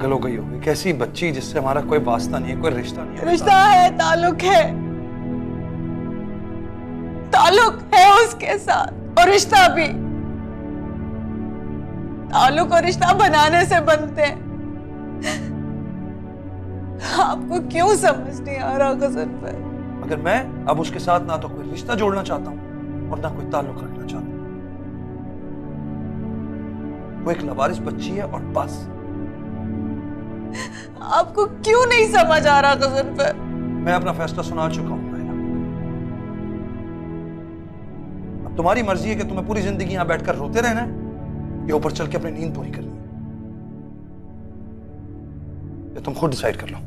पागल हो गई होगी, कैसी बच्ची जिससे हमारा कोई वास्ता नहीं है, कोई रिश्ता नहीं है। रिश्ता है, ताल्लुक है, ताल्लुक है उसके साथ, और रिश्ता भी। ताल्लुक और रिश्ता बनाने से बनते हैं। आपको क्यों समझ नहीं आ रहा गजन पे? मगर मैं अब उसके साथ ना तो कोई रिश्ता जोड़ना चाहता हूँ और ना कोई ताल्लुक रखना चाहता हूँ। वो एक लवारिस बच्ची है और बस। आपको क्यों नहीं समझ आ रहा गजन पे? मैं अपना फैसला सुना चुका हूँ नायला। अब तुम्हारी मर्जी है कि तुम्हें पूरी जिंदगी यहां बैठकर रोते रहना है या ऊपर चल के अपनी नींद पूरी करनी है, ये तुम खुद डिसाइड कर लो।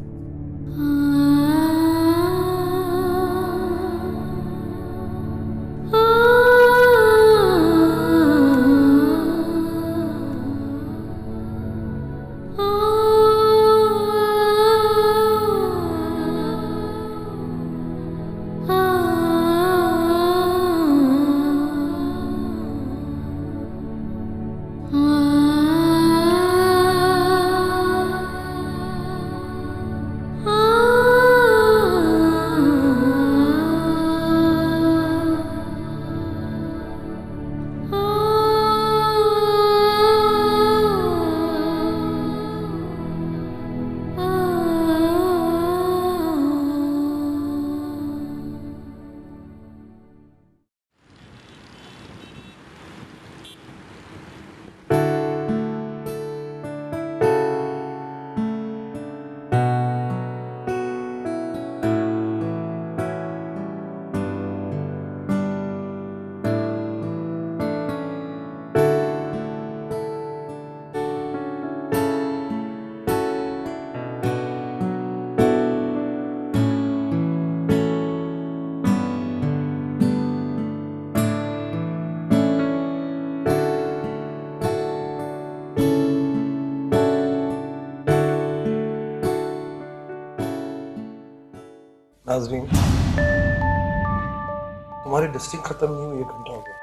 नाज़रीन, तुम्हारी डिस्टिंग खत्म नहीं हुई, 1 घंटा हो गया।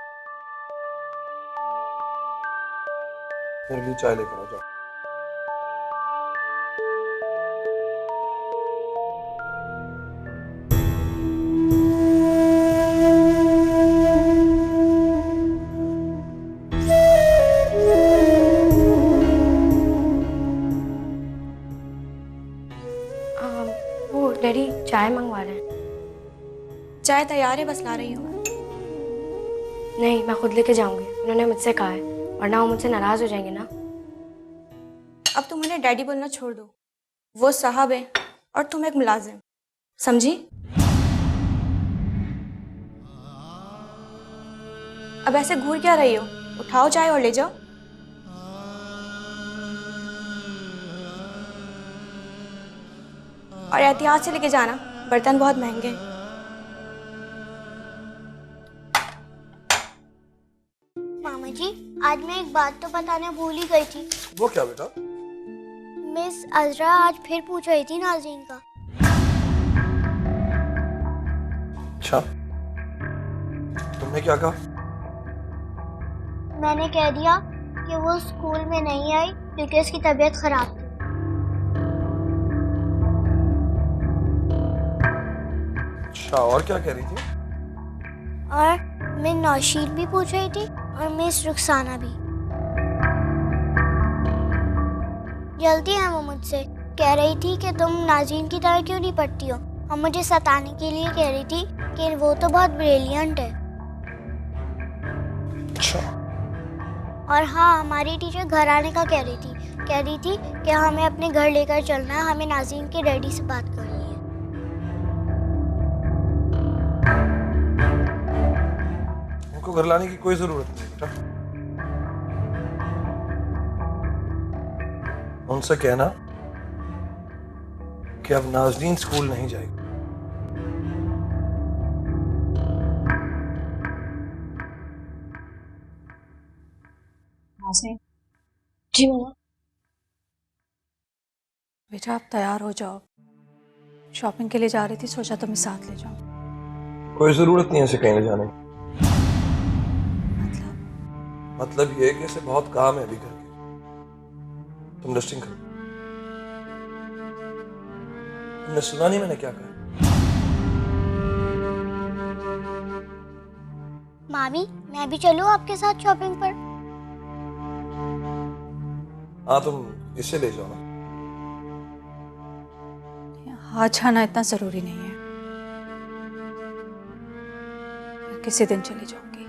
मेरे लिए चाय लेकर आ जाओ। वो डैडी चाय मंगवा रहे हैं। चाय तैयार है, बस ला रही हूँ। नहीं, मैं खुद लेके जाऊंगी, उन्होंने मुझसे कहा है, वरना वो मुझसे नाराज हो जाएंगे ना। अब तुम उन्हें डैडी बोलना छोड़ दो, वो साहब है और तुम एक मुलाजिम, समझी? अब ऐसे घूर क्या रही हो? उठाओ चाय और ले जाओ। और एहतियात से लेके जाना, बर्तन बहुत महंगे हैं। मामा जी, आज मैं एक बात तो बताने भूल ही गई थी। वो क्या बेटा? मिस अजरा आज फिर पूछ रही थी नाज़रीन का। अच्छा, तुमने क्या कहा? मैंने कह दिया कि वो स्कूल में नहीं आई क्योंकि उसकी तबीयत खराब थी। अच्छा, और क्या कह रही थी? और मैं नौशीन भी पूछ रही थी और मिस रुखसाना भी। जल्दी है वो मुझसे कह रही थी कि तुम नाज़रीन की तरह क्यों नहीं पढ़ती हो, और मुझे सताने के लिए कह रही थी कि वो तो बहुत ब्रिलियंट है। अच्छा। और हाँ, हमारी टीचर घर आने का कह रही थी कि हमें अपने घर लेकर चलना है, हमें नाज़रीन के डैडी से बात करनी है। उनको घर लाने की कोई जरूरत नहीं बेटा। उनसे कहना कि अब नाज़रीन स्कूल नहीं जाएगी। नाज़रीन, जी मम्मा। बेटा आप तैयार हो जाओ, शॉपिंग के लिए जा रही थी, सोचा तुम्हें साथ ले जाऊं। कोई जरूरत नहीं है ऐसे कहीं ले जाने की। मतलब मतलब ये है कि ऐसे बहुत काम है अभी घर के। तुम डस्टिंग करो। तुमने सुना नहीं मैंने क्या कहा? मामी, मैं भी चलूं आपके साथ शॉपिंग पर? हाँ, तुम इसे ले जाओ ना। आज आना इतना जरूरी नहीं है, मैं किसी दिन चली जाऊंगी।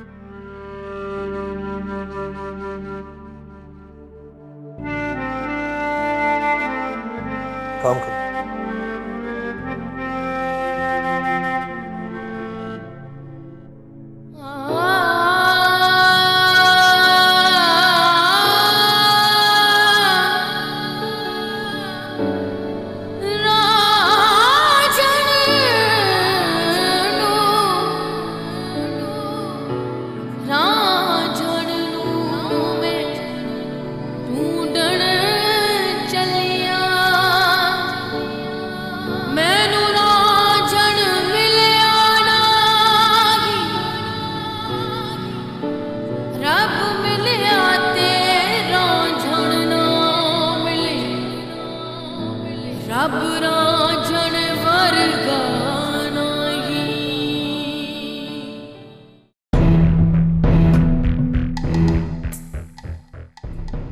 काम करो।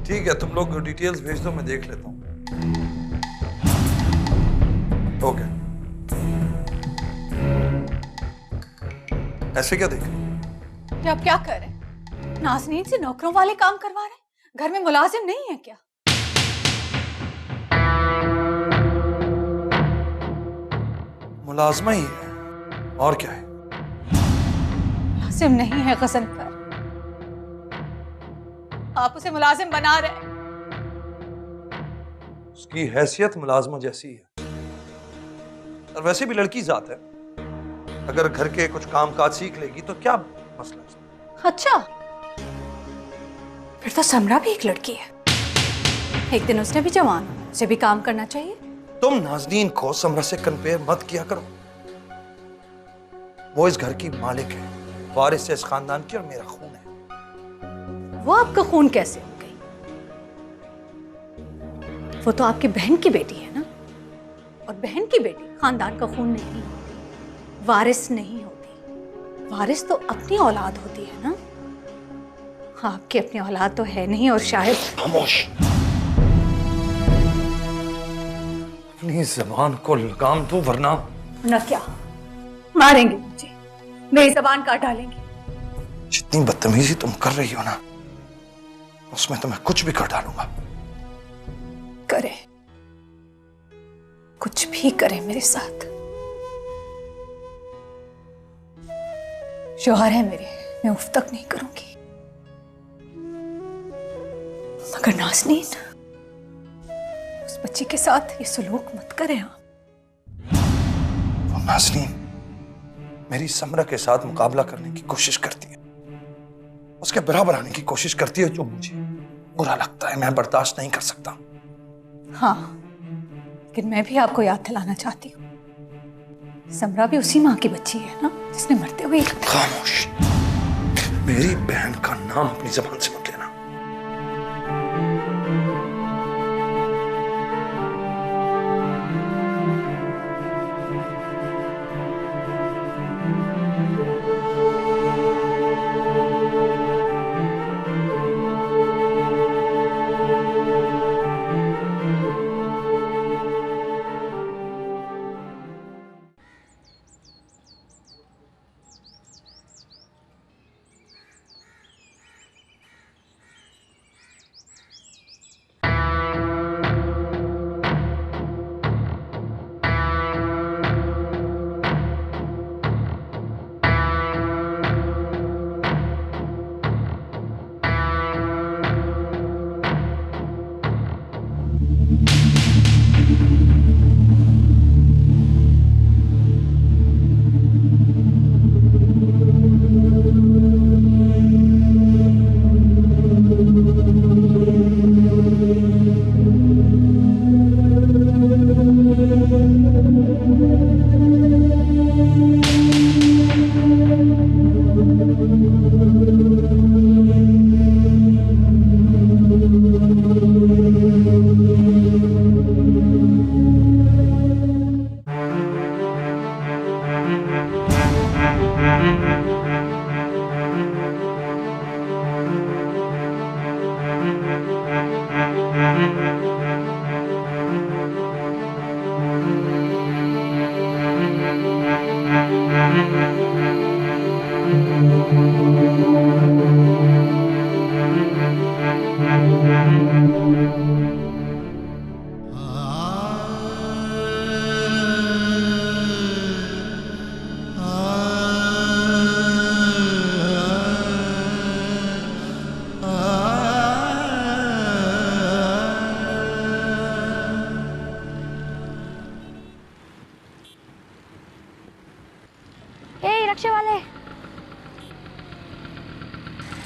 ठीक है, तुम लोग डिटेल्स भेज दो, मैं देख लेता हूँ। ओके। ऐसे क्या देख रहे हो? ये आप क्या कर रहे हैं? नाज़नीन से नौकरों वाले काम करवा रहे हैं? घर में मुलाजिम नहीं है क्या? मुलाजमा ही है, और क्या है? मुलाजिम नहीं है गजनफर, आप उसे मुलाजिम बना रहे हैं। उसकी हैसियत मुलाजमा जैसी है, और वैसे भी लड़की जात है, अगर घर के कुछ काम काज सीख लेगी तो क्या मसला है? अच्छा, फिर तो समरा भी एक लड़की है, एक दिन उसने भी जवान होना, उसे भी काम करना चाहिए। तुम नाज़नीन को समरा से कंपेयर मत किया करो। वो इस घर की मालिक है, वारिस है इस खानदान की, और मेरा खून है। वो आपका खून कैसे हो गई? वो तो आपकी बहन की बेटी है ना, और बहन की बेटी खानदान का खून नहीं होती, वारिस नहीं होती। वारिस तो अपनी औलाद होती है ना। आपकी अपनी औलाद तो है नहीं, और शायद। खामोश। अपनी जबान को लगाम दो, वरना ना क्या मारेंगे मुझे, मेरी जबान काट डालेंगे। जितनी बदतमीजी तुम कर रही हो ना, उसमें तो मैं कुछ भी कर डालूंगा। करे, कुछ भी करे मेरे साथ। शौहर है मेरे, मैं उफ तक नहीं करूंगी। मगर नाज़नीन, उस बच्ची के साथ ये सलूक मत करें आप। वो नाज़नीन मेरी समरा के साथ मुकाबला करने की कोशिश करती है, उसके बराबर आने की कोशिश करती है, जो मुझे बुरा लगता है, मैं बर्दाश्त नहीं कर सकता। हाँ, लेकिन मैं भी आपको याद दिलाना चाहती हूँ, समरा भी उसी माँ की बच्ची है ना, जिसने मरते हुए। खामोश। मेरी बहन का नाम अपनी जबान से मत लेना।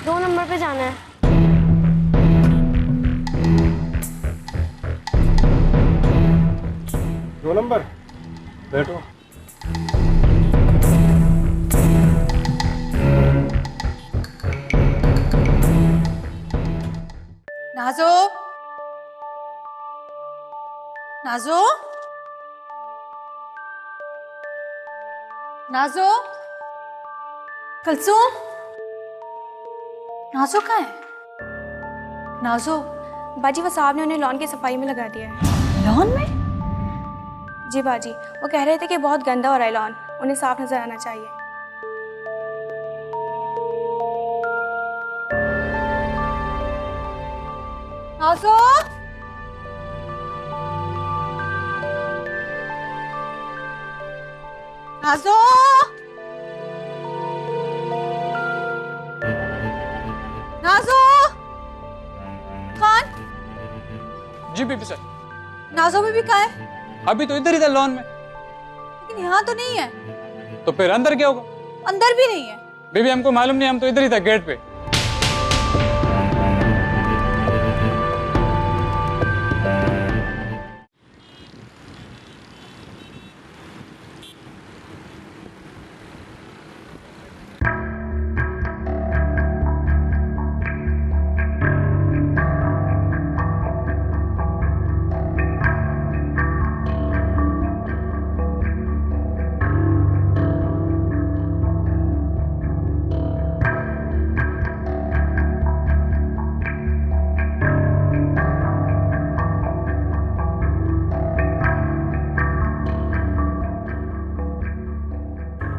2 नंबर पे जाना है। दो नंबर, बैठो। नाजो, नाजो, नाजो, कुलसुम, नाजो कहाँ है? नाजो, बाजी वो साहब ने उन्हें लॉन की सफाई में लगा दिया है। लॉन में? जी बाजी, वो कह रहे थे कि बहुत गंदा हो रहा है लॉन, उन्हें साफ नजर आना चाहिए। नाजो, नाजो, नाजो, खान, जी बीबी सर। नाजो बीबी कहाँ है? अभी तो इधर ही था लॉन में। लेकिन यहाँ तो नहीं है। तो फिर अंदर क्या होगा? अंदर भी नहीं है। बीबी हमको मालूम नहीं, हम तो इधर ही था गेट पे।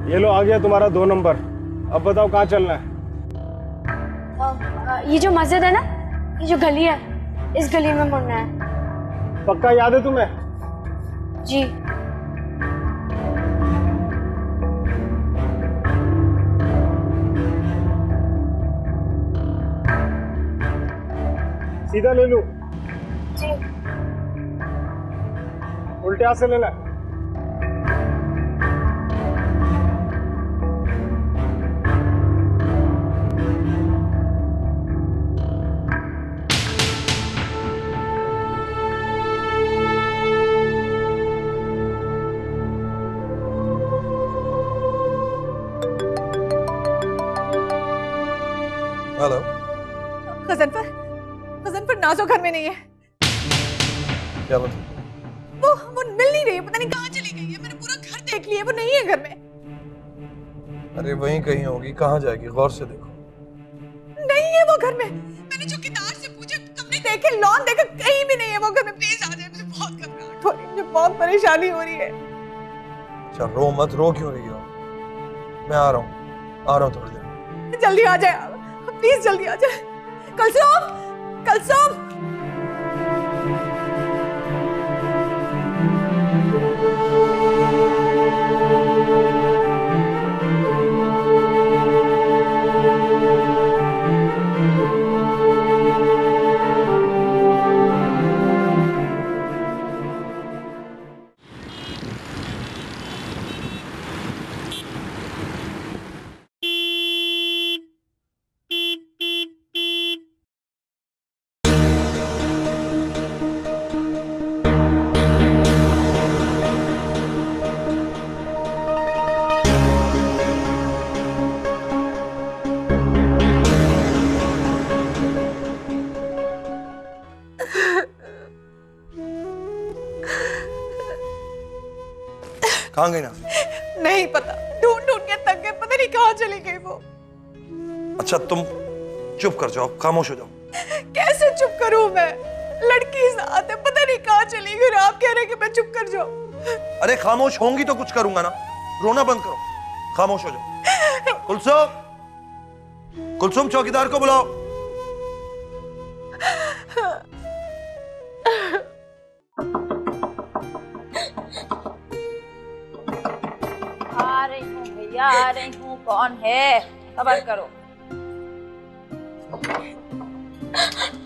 ये लो आ गया तुम्हारा 2 नंबर। अब बताओ कहाँ चलना है? ये जो मस्जिद है ना, ये जो गली है, इस गली में मुड़ना है। पक्का याद है तुम्हें? जी। सीधा ले लूं? जी। उल्टे हाथ से लेना है। हेलो। गजनफर नाजो घर में नहीं है। क्या मतलब? वो मिल नहीं रही है, पता नहीं कहाँ चली गई है। मैंने पूरा घर देख लिया, वो नहीं है घर में। अरे वहीं कहीं होगी, कहाँ जाएगी? गौर से देखो। नहीं है वो घर में। मैंने चौकीदार से पूछा, कमरे देखे, लॉन देखा, कहीं भी नहीं है वो घर में। प्लीज आ जाए, मुझे बहुत घबराहट हो रही है, मुझे बहुत परेशानी हो रही है। अच्छा रो मत, रो क्यों रही हो? मैं आ रहा हूँ थोड़ी देर में। जल्दी आ जाए, प्लीज जल्दी आ जाए। कुलसुम, कुलसुम, कहाँ गई ना? नहीं पता, ढूंढ ढूंढ के थक गए, पता नहीं कहाँ चली गई वो। अच्छा तुम चुप कर जाओ, खामोश हो जाओ। कैसे चुप करूं मैं? लड़की साथ है, पता नहीं कहाँ चली गई। आप कह रहे कि मैं चुप कर जाऊं? अरे खामोश होंगी तो कुछ करूंगा ना। रोना बंद करो, खामोश हो जाओ। कुलसुम, कुलसुम चौकीदार को बुलाओ। आ रही हूँ भैया, आ रही हूँ। कौन है? खबर करो।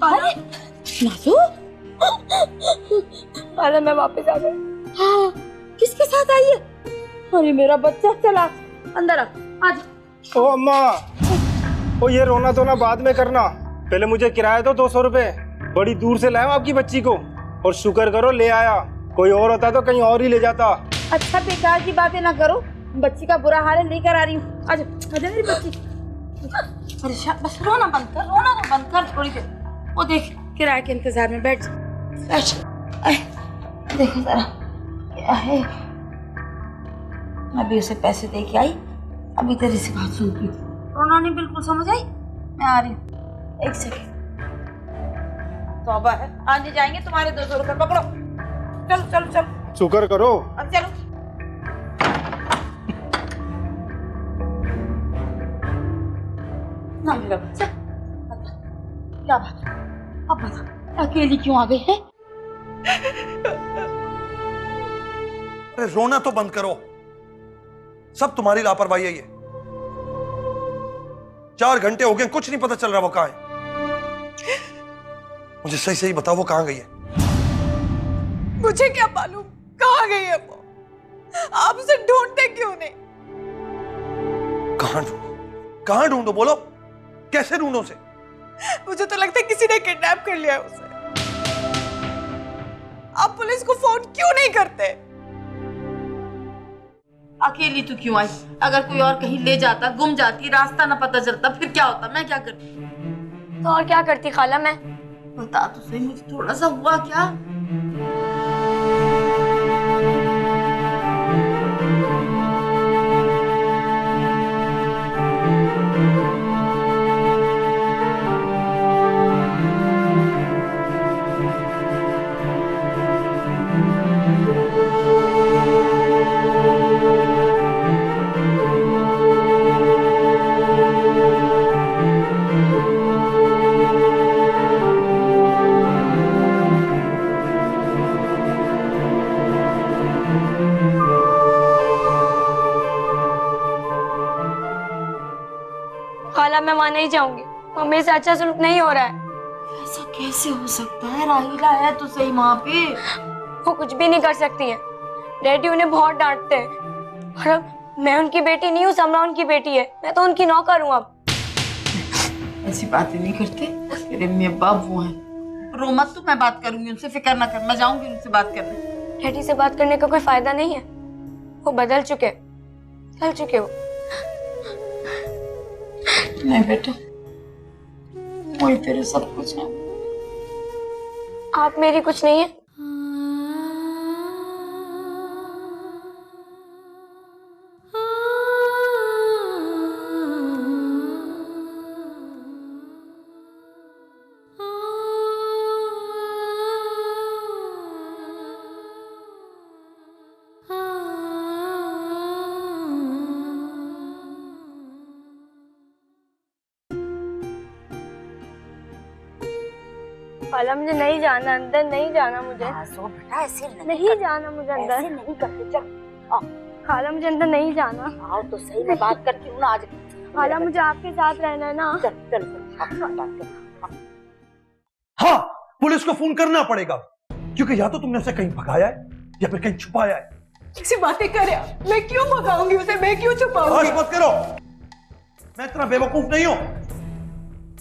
अरे नाजो, अरे मैं वापस आ गई। हाँ, किसके साथ आई है? अरे मेरा बच्चा, चला अंदर आ। आज ओ अम्मा, ओ ये रोना धोना बाद में करना, पहले मुझे किराया दो 200 रुपए। बड़ी दूर से लाया हूं आपकी बच्ची को, और शुक्र करो ले आया, कोई और होता तो कहीं और ही ले जाता। अच्छा बेकार की बातें ना करो, बच्ची का बुरा हाल है, लेकर आ रही हूँ। आजा आजा मेरी बच्ची। परेशान, बस रोना बंद कर, रोना तो बंद कर थोड़ी देर। वो देख किराए के इंतजार में बैठ देख जरा क्या है। अभी उसे पैसे दे के आई, अभी तेरी से बात सुनती थी। रोना नहीं बिल्कुल, समझ आई? मैं आ रही हूँ, एक सेकेंड। तौबा है, आने जाएंगे तुम्हारे 200 रुपए, पकड़ो। चलो चलो चलो, शुक्र करो। अब चलो। ना मेरा बच्चा, क्या बात? अब बता, अकेली क्यों आ गई है? अरे रोना तो बंद करो, सब तुम्हारी लापरवाही है ये। 4 घंटे हो गए, कुछ नहीं पता चल रहा वो कहां है। मुझे सही सही बताओ वो कहां गई है? मुझे क्या मालूम कहां गई है वो? आप उसे ढूंढते क्यों नहीं? कहां ढूंढो? बोलो, कैसे ढूंढो उसे? मुझे तो लगता है किसी ने किडनैप कर लिया है उसे। आप पुलिस को फोन क्यों नहीं करते? अकेली तू क्यों आई? अगर कोई और कहीं ले जाता, गुम जाती, रास्ता ना पता चलता, फिर क्या होता? मैं क्या करती? तो और क्या करती खाला मैं? बता तो सही, मुझे थोड़ा सा हुआ क्या? खाला मैं वहां नहीं जाऊंगी, मम्मी से अच्छा सलूक नहीं हो रहा है। ऐसा कैसे हो सकता है? राहिला है तो सही वहां पे। वो कुछ भी नहीं कर सकती है, डैडी उन्हें बहुत डांटते हैं। और अब मैं उनकी बेटी नहीं हूँ, समरा उनकी बेटी है, मैं तो उनकी नौकर हूँ। अब ऐसी बातें नहीं करते, तेरे अम्मी अब्बा वो हैं। रो मत तू, मैं बात करूंगी उनसे, फिक्र ना कर, मैं जाऊंगी उनसे बात करने। डैडी से बात करने का कोई फायदा नहीं है, वो बदल चुके, चल चुके वो। नहीं बेटा, वही तेरे सब कुछ है। आप मेरी कुछ नहीं है। खाला मुझे नहीं जाना, अंदर नहीं जाना मुझे। सो बेटा ऐसे नहीं जाना मुझे अंदर, ऐसे नहीं करते, चल। खाला मुझे अंदर नहीं जाना। आओ तो सही, मैं बात करती हूँ ना आज। खाला मुझे आपके साथ रहना है ना। चल चल चल, बात कर। हाँ, पुलिस को फोन करना पड़ेगा, क्योंकि या तो तुमने उसे कहीं भगाया है या फिर कहीं छुपाया है। ऐसी बातें करे, मैं क्यों भगाऊंगी उसे, मैं क्यों छुपाऊंगी? मत करो, मैं इतना बेवकूफ नहीं हूँ।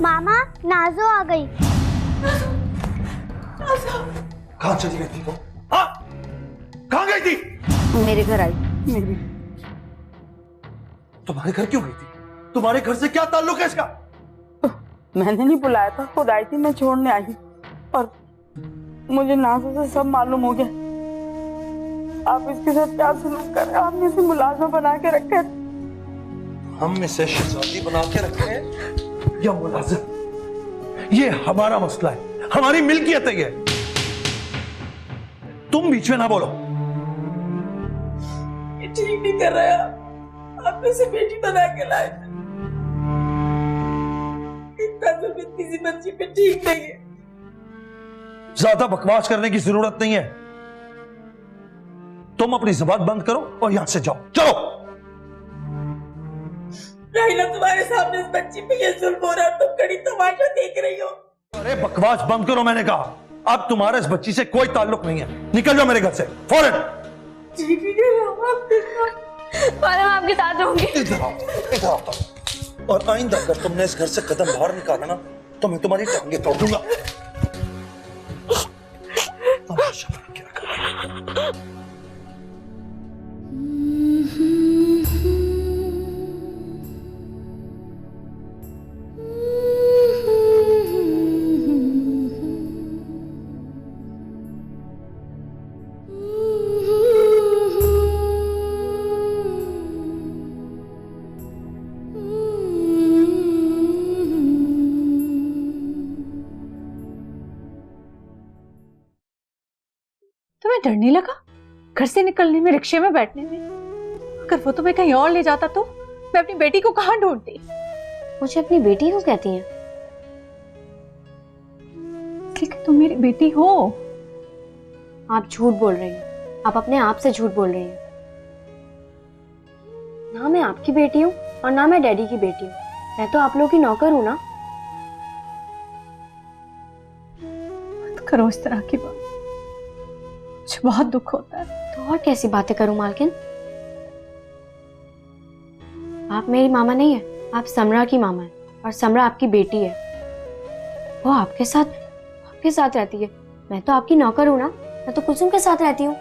मामा, नाजो आ गई। कहां चली गई थी वो? हाँ, कहां गई थी? मेरे घर आई। मेरी तुम्हारे घर क्यों गई थी? तुम्हारे घर से क्या ताल्लुक है इसका? मैंने नहीं बुलाया था, खुद आई थी, मैं छोड़ने आई। और मुझे नाज़ो से सब मालूम हो गया। आप इसके साथ क्या सलूक कर रहे हैं? आपने इसे मुलाजमा बना के रखा है। हम इसे शहजादी बना के रखे हैं या मुलाजिम? ये हमारा मसला है, हमारी मिल्कियत है ये। तुम बीच में ना बोलो। ये ठीक नहीं कर रहा है, आप इसे बेटी बना के लाए। इतना तो किसी बच्ची पे ठीक नहीं है। ज्यादा बकवास करने की जरूरत नहीं है। तुम अपनी जुबान बंद करो और यहां से जाओ, चलो। राहिला, तुम्हारे सामने इस बच्ची पे ये जुल्म हो रहा है, तुम कड़ी तमाशा देख रही हो। अरे बकवास बंद करो, मैंने कहा। अब तुम्हारा इस बच्ची से कोई ताल्लुक नहीं है, निकल जाओ मेरे घर से फौरन। मैं आपके साथ रहूंगी। इधर आओ, इधर आओ। और आइंदा अगर तुमने इस घर से कदम बाहर निकाला ना तो मैं तुम्हारी टांगे तोड़ दूंगा। तमाशा बना के रखा। तुम्हें डर नहीं लगा घर से निकलने में, रिक्शे में बैठने में? अगर वो तुम्हें कहीं और ले जाता तो मैं अपनी बेटी को कहाँ ढूंढती? मुझे अपनी बेटी क्यों कहती हैं? इसलिए तुम मेरी बेटी हो। आप झूठ बोल रही हैं, आप अपने आप से झूठ बोल रही हैं। ना मैं आपकी बेटी हूँ और ना मैं डैडी की बेटी हूँ, मैं तो आप लोगों की नौकर हूँ ना। मत करो इस तरह की बात, मुझे बहुत दुख होता है। तो और कैसी बातें करूं मालकिन? आप मेरी मामा नहीं है, आप समरा की मामा है और समरा आपकी बेटी है। वो आपके साथ रहती है। मैं तो आपकी नौकर हूं ना, मैं तो कुलसुम के साथ रहती हूँ।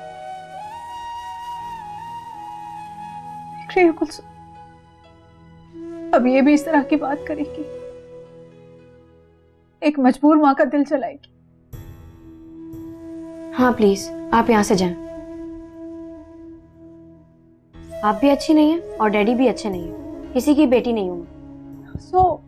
देख रही हो कुलसुम, अब ये भी इस तरह की बात करेगी, एक मजबूर माँ का दिल जलाएगी। हाँ प्लीज आप यहाँ से जाएं। आप भी अच्छी नहीं है और डैडी भी अच्छे नहीं है, किसी की बेटी नहीं हूं मैं। सो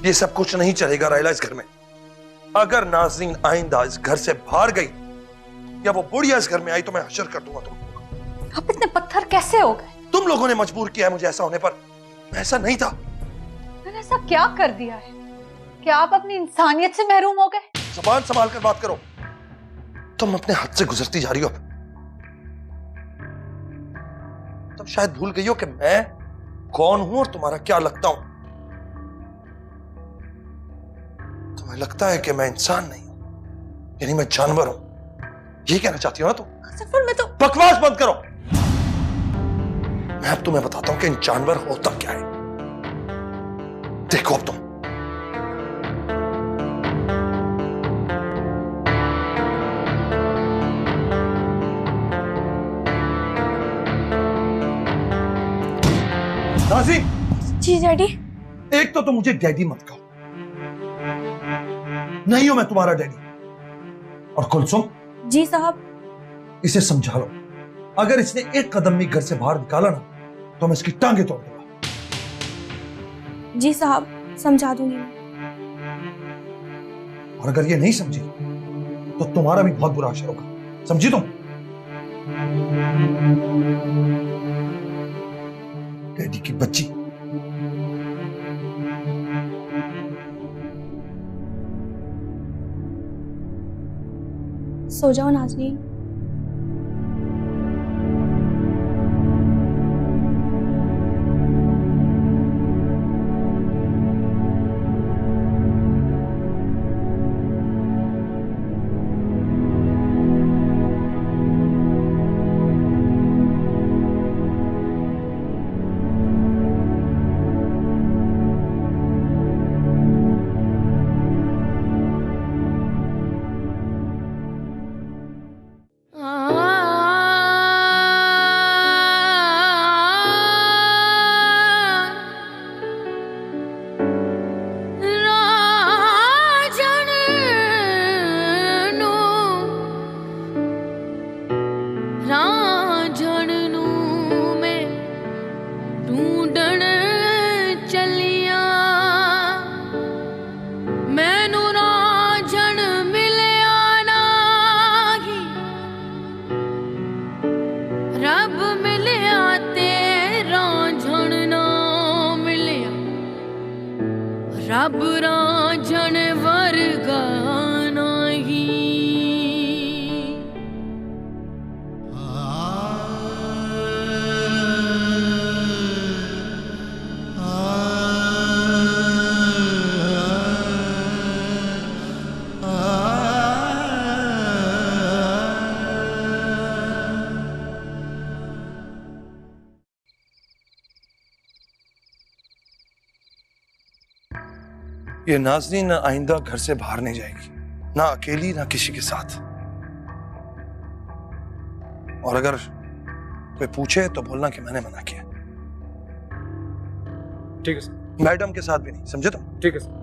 ये सब कुछ नहीं चलेगा रायला इस घर में। अगर नाज़रीन आइंदा इस घर से बाहर गई या वो बुढ़िया इस घर में आई तो मैं हशर कर दूंगा तुम। आप इतने पत्थर कैसे हो गए? तुम लोगों ने मजबूर किया है मुझे ऐसा होने पर। मैं ऐसा नहीं था। मैंने ऐसा क्या कर दिया है कि आप अपनी इंसानियत से महरूम हो गए? जुबान संभाल कर बात करो, तुम अपने हद से गुजरती जा रही हो। तुम शायद भूल गई हो कि मैं कौन हूं और तुम्हारा क्या लगता हूं। तुम्हें लगता है कि मैं इंसान नहीं हूं, यानी मैं जानवर हूं। यही कहना चाहती हो ना तुम? सफर में तो बकवास बंद करो। मैं अब तुम्हें बताता हूं कि इन जानवर होता क्या है। देखो अब तुम नाज़रीन। जी डैडी। एक तो तुम मुझे डैडी मत कहो, नहीं हूं मैं तुम्हारा डैडी। और कुलसुम जी साहब। इसे समझा लो, अगर इसने एक कदम भी घर से बाहर निकाला ना तो मैं इसकी टांगे तोड़ दूंगा। जी साहब समझा दूंगी। और अगर ये नहीं समझी तो तुम्हारा भी बहुत बुरा असर होगा, समझी तुम? डैडी की बच्ची। सो जाओ नाज़रीन। रब मिलिया तेरा झण ना मिलिया, रब रांझण वर्गा नहीं। ये नाज़नीन आइंदा घर से बाहर नहीं जाएगी, ना अकेली ना किसी के साथ। और अगर कोई पूछे तो बोलना कि मैंने मना किया। ठीक है सर। मैडम के साथ भी नहीं, समझे तुम? ठीक है सर।